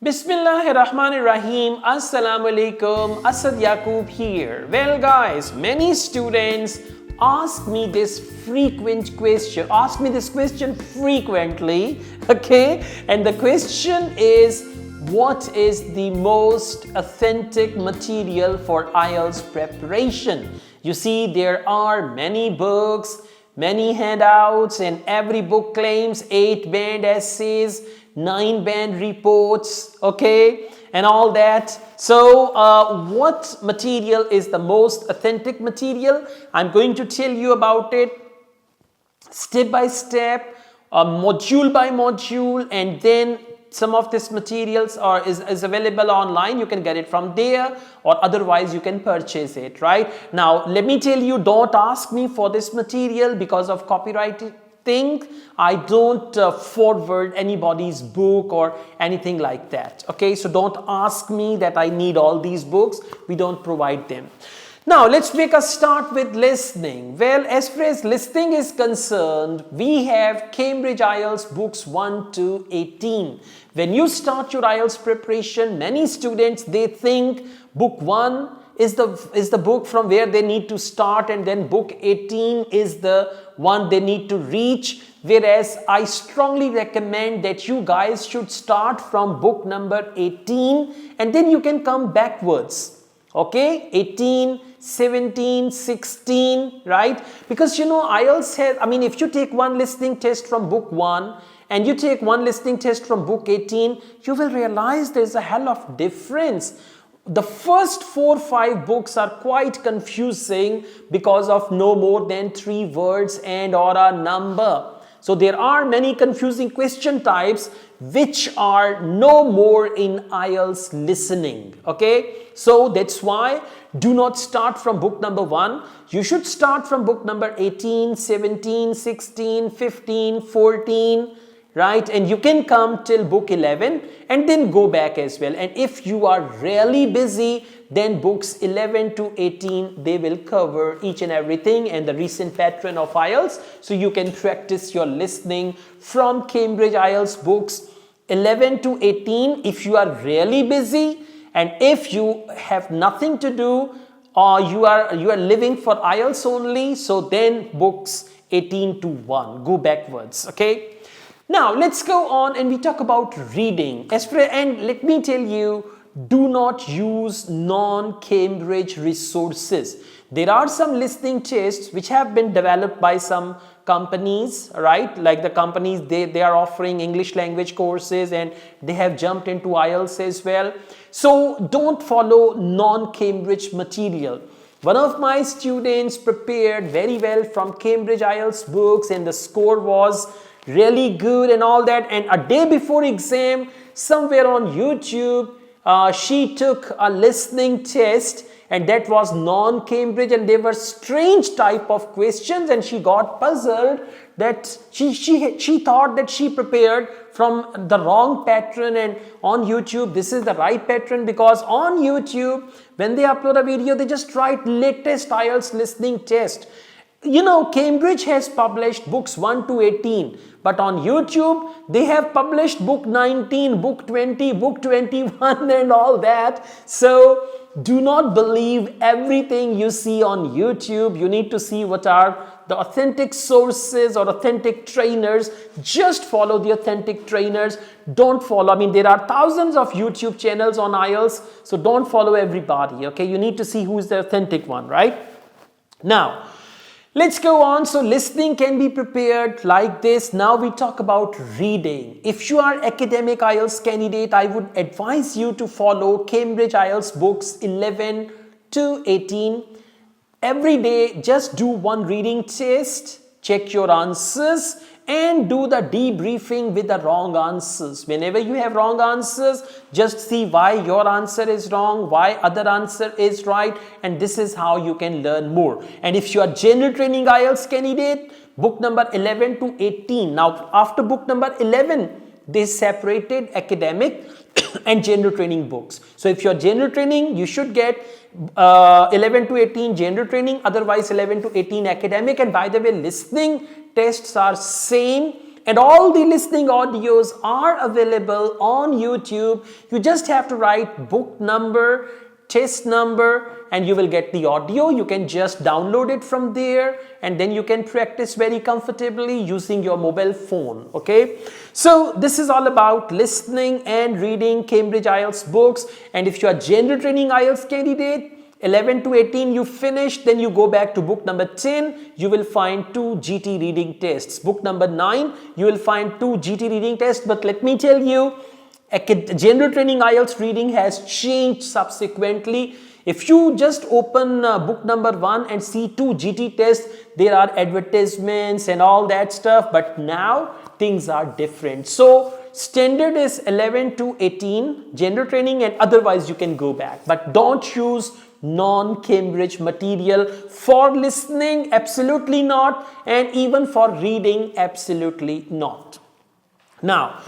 Bismillahirrahmanirrahim. Assalamu alaikum. Asad Yaqub here. Well guys, many students ask me this question frequently, okay? And the question is, what is the most authentic material for IELTS preparation? You see, there are many books, many handouts, and every book claims 8-band essays, 9-band reports, okay, and all that. So what material is the most authentic material? I'm going to tell you about it step by step, module by module, and then some of this materials is available online. You can get it from there, or otherwise you can purchase it, right? Now let me tell you, don't ask me for this material because of copyright thing. I don't forward anybody's book or anything like that, okay? So don't ask me that I need all these books. We don't provide them. Now let's make a start with listening. Well, as far as listening is concerned, we have Cambridge IELTS books 1 to 18. When you start your IELTS preparation, many students, they think book 1 is the book from where they need to start, and then book 18 is the one they need to reach, whereas I strongly recommend that you guys should start from book number 18 and then you can come backwards, okay? 18, 17, 16, right? Because you know, IELTS has, if you take one listening test from book 1 and you take one listening test from book 18, you will realize there's a hell of difference. The first 4 or 5 books are quite confusing because of no more than 3 words and or a number. So there are many confusing question types which are no more in IELTS listening, okay? So that's why do not start from book number 1. You should start from book number 18, 17, 16, 15, 14, right? And you can come till book 11 and then go back as well. And if you are really busy, then books 11 to 18, they will cover each and everything and the recent pattern of IELTS. So you can practice your listening from Cambridge IELTS books 11 to 18 if you are really busy, and if you have nothing to do or you are living for IELTS only, so then books 18 to 1, go backwards, okay? Now let's go on and we talk about reading. And let me tell you, do not use non-Cambridge resources. There are some listening tests which have been developed by some companies, right? Like the companies, they are offering English language courses and they have jumped into IELTS as well. So don't follow non-Cambridge material. One of my students prepared very well from Cambridge IELTS books and the score was really good and all that, and a day before exam, somewhere on YouTube, she took a listening test and that was non-Cambridge, and they were strange type of questions, and she got puzzled that she thought that she prepared from the wrong pattern, and on YouTube this is the right pattern, because on YouTube when they upload a video they just write latest IELTS listening test. You know, Cambridge has published books 1 to 18, but on YouTube they have published book 19, book 20, book 21 and all that. So do not believe everything you see on YouTube. You need to see what are the authentic sources or authentic trainers. Just follow the authentic trainers. Don't follow, there are thousands of YouTube channels on IELTS, so don't follow everybody, okay? You need to see who is the authentic one, right? Now let's go on. So listening can be prepared like this. Now we talk about reading. If you are academic IELTS candidate, I would advise you to follow Cambridge IELTS books 11 to 18. Every day, just do one reading test, check your answers, and do the debriefing with the wrong answers. Whenever you have wrong answers, just see why your answer is wrong, why other answer is right, and this is how you can learn more. And if you are general training IELTS candidate, book number 11 to 18. Now after book number 11, they separated academic and general training books. So if you are general training, you should get 11 to 18 general training, otherwise 11 to 18 academic. And by the way, listening tests are same And all the listening audios are available on YouTube. You just have to write book number, test number, and you will get the audio. You can just download it from there, and then you can practice very comfortably using your mobile phone. Okay, so this is all about listening and reading Cambridge IELTS books. And if you are general training IELTS candidate, 11 to 18 you finish, then you go back to book number 10, you will find 2 GT reading tests. Book number 9, you will find 2 GT reading tests. But let me tell you, general training IELTS reading has changed subsequently. If you just open book number 1 and see 2 GT tests, there are advertisements and all that stuff, but now things are different. So standard is 11 to 18 general training, and otherwise you can go back, but don't use non-Cambridge material for listening, absolutely not, and even for reading, absolutely not. Now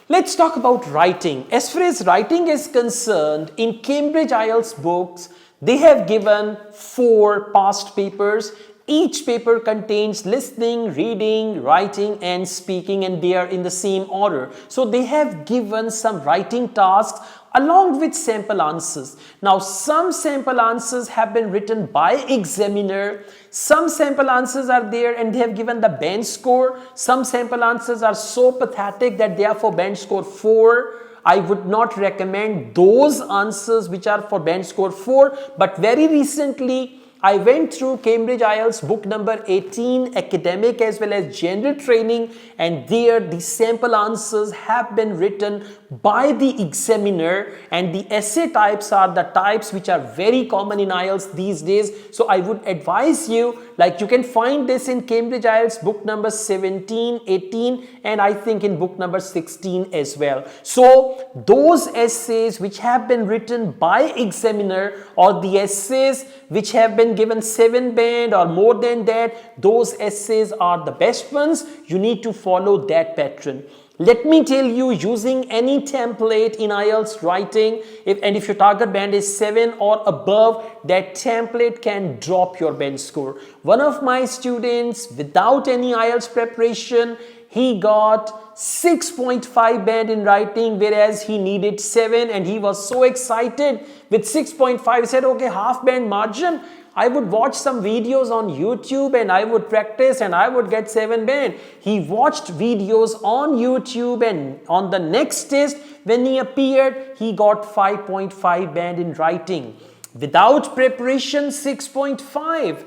let's talk about writing. As far as writing is concerned, in Cambridge IELTS books, they have given 4 past papers. Each paper contains listening, reading, writing, and speaking, and they are in the same order. So they have given some writing tasks along with sample answers. Now, some sample answers have been written by examiner. Some sample answers are there and they have given the band score. Some sample answers are so pathetic that they are for band score 4. I would not recommend those answers which are for band score 4. But very recently, I went through Cambridge IELTS book number 18, academic as well as general training, and there the sample answers have been written by the examiner, and the essay types are the types which are very common in IELTS these days. So I would advise you, like you can find this in Cambridge IELTS book number 17, 18, and I think in book number 16 as well. So those essays which have been written by examiner, or the essays which have been given 7 band or more than that, those essays are the best ones. You need to follow that pattern. Let me tell you, using any template in IELTS writing, if your target band is 7 or above, that template can drop your band score. One of my students, without any IELTS preparation, he got 6.5 band in writing, whereas he needed 7, and he was so excited with 6.5. He said, okay, half band margin, I would watch some videos on YouTube and I would practice and I would get 7 band. He watched videos on YouTube, and on the next test when he appeared, he got 5.5 band in writing. Without preparation, 6.5.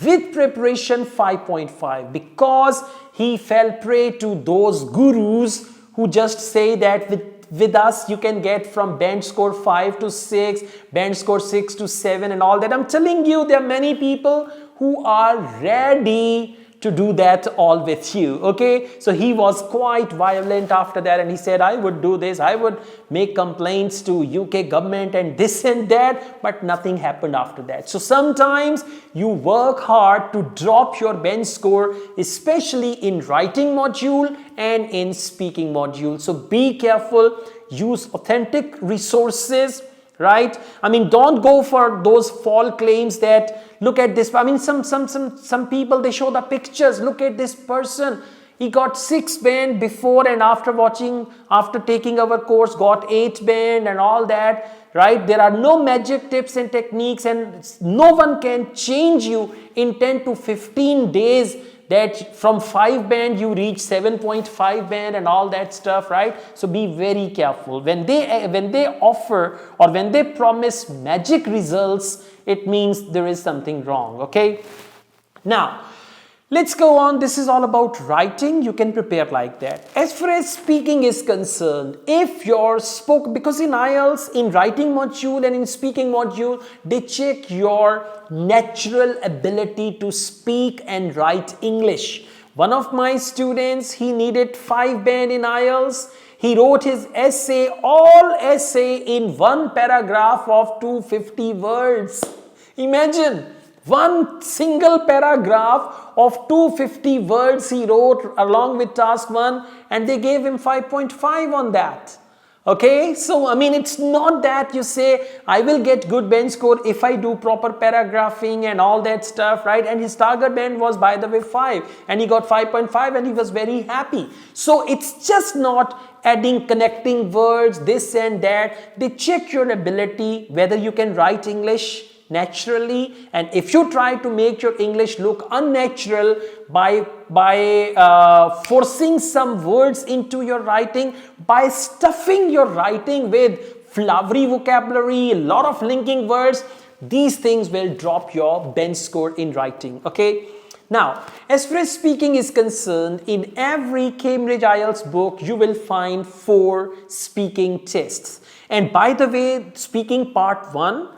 With preparation, 5.5, because he fell prey to those gurus who just say that with us you can get from band score 5 to 6, band score 6 to 7 and all that. I'm telling you, there are many people who are ready to do that all with you. Okay, so he was quite violent after that, and he said, I would do this, I would make complaints to UK government and this and that, but nothing happened after that. So sometimes you work hard to drop your band score, especially in writing module and in speaking module. So be careful, use authentic resources, right? I mean, don't go for those false claims that, look at this. I mean, some people, they show the pictures. Look at this person. He got 6 band before, and after taking our course, got 8 band and all that, right? There are no magic tips and techniques, and no one can change you in 10 to 15 days that from 5 band you reach 7.5 band and all that stuff, right? So be very careful. When they offer or when they promise magic results, it means there is something wrong, okay? Now, let's go on. This is all about writing. You can prepare like that. As far as speaking is concerned, if your because in IELTS, in writing module and in speaking module, they check your natural ability to speak and write English. One of my students, he needed 5 band in IELTS. He wrote his essay, all essay in 1 paragraph of 250 words. Imagine, 1 single paragraph of 250 words he wrote along with task 1, and they gave him 5.5 on that. Okay, so I mean, it's not that you say I will get good bench score if I do proper paragraphing and all that stuff, right? And his target band was, by the way, 5, and he got 5.5 and he was very happy. So it's just not adding connecting words, this and that. They check your ability, whether you can write English naturally, and if you try to make your English look unnatural by forcing some words into your writing, by stuffing your writing with flowery vocabulary, a lot of linking words, these things will drop your bench score in writing. Okay, now as far as speaking is concerned, in every Cambridge IELTS book you will find 4 speaking tests. And by the way, speaking part 1,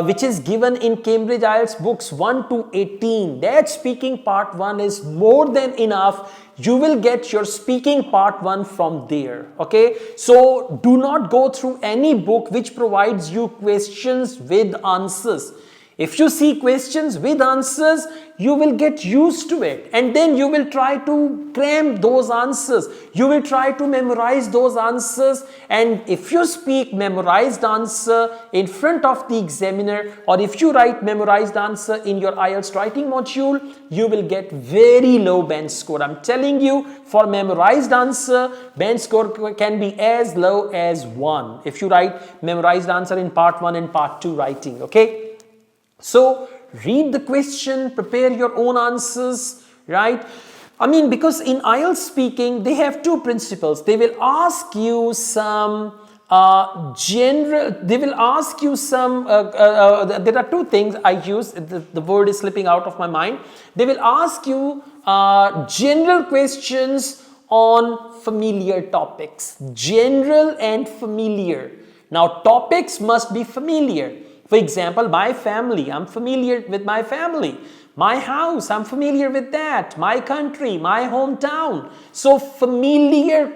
which is given in Cambridge IELTS books 1 to 18. That speaking part 1 is more than enough. You will get your speaking part 1 from there. Okay, so do not go through any book which provides you questions with answers. If you see questions with answers, you will get used to it, and then you will try to cram those answers. You will try to memorize those answers, and if you speak memorized answer in front of the examiner, or if you write memorized answer in your IELTS writing module, you will get very low bench score. I'm telling you, for memorized answer, bench score can be as low as 1 if you write memorized answer in part 1 and part 2 writing. Okay, so read the question, prepare your own answers, right? I mean, because in IELTS speaking, they have 2 principles. They will ask you some there are 2 things I use, the word is slipping out of my mind. They will ask you general questions on familiar topics, general and familiar. Now, topics must be familiar. For example, my family, I'm familiar with my family. My house, I'm familiar with that. My country, my hometown. So familiar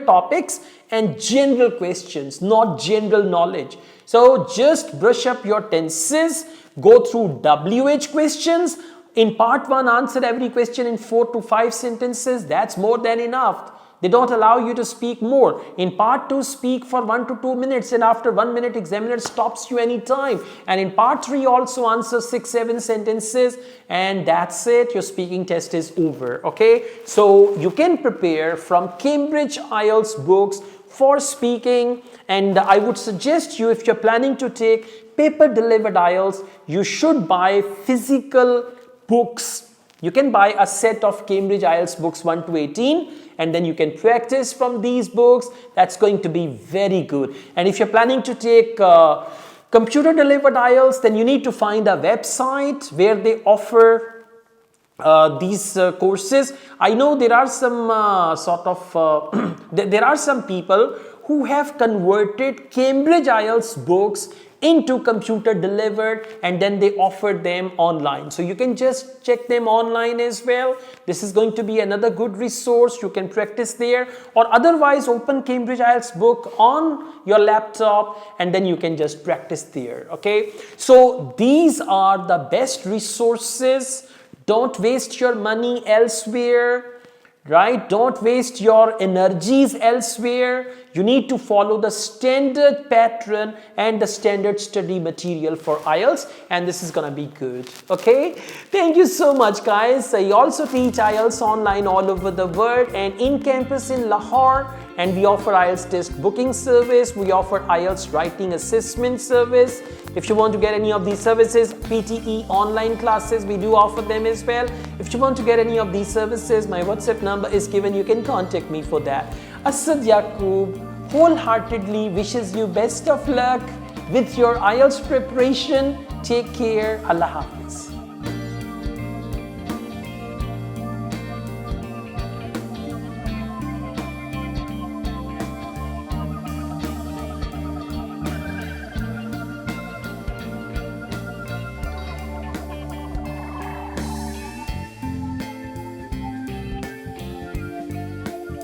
topics and general questions, not general knowledge. So just brush up your tenses, go through WH questions. In part 1, answer every question in 4 to 5 sentences. That's more than enough. They don't allow you to speak more. In part 2, speak for 1 to 2 minutes, and after 1 minute, examiner stops you anytime. And in part 3, also answer 6-7 sentences, and that's it. Your speaking test is over. Okay, so you can prepare from Cambridge IELTS books for speaking, and I would suggest you, if you're planning to take paper delivered IELTS, you should buy physical books. You can buy a set of Cambridge IELTS books 1 to 18, and then you can practice from these books. That's going to be very good. And if you're planning to take computer delivered IELTS, then you need to find a website where they offer these courses. I know there are some there are some people who have converted Cambridge IELTS books into computer delivered, and then they offer them online. So you can just check them online as well. This is going to be another good resource. You can practice there, or otherwise open Cambridge IELTS book on your laptop and then you can just practice there. Okay, so these are the best resources. Don't waste your money elsewhere. Right? Don't waste your energies elsewhere. You need to follow the standard pattern and the standard study material for IELTS, and this is gonna be good. Okay? Thank you so much, guys. I also teach IELTS online all over the world and in campus in Lahore, and we offer IELTS test booking service. We offer IELTS writing assessment service. If you want to get any of these services, PTE online classes, we do offer them as well. If you want to get any of these services, my WhatsApp number is given. You can contact me for that. Asad Yaqub wholeheartedly wishes you best of luck with your IELTS preparation. Take care. Allah Hafiz.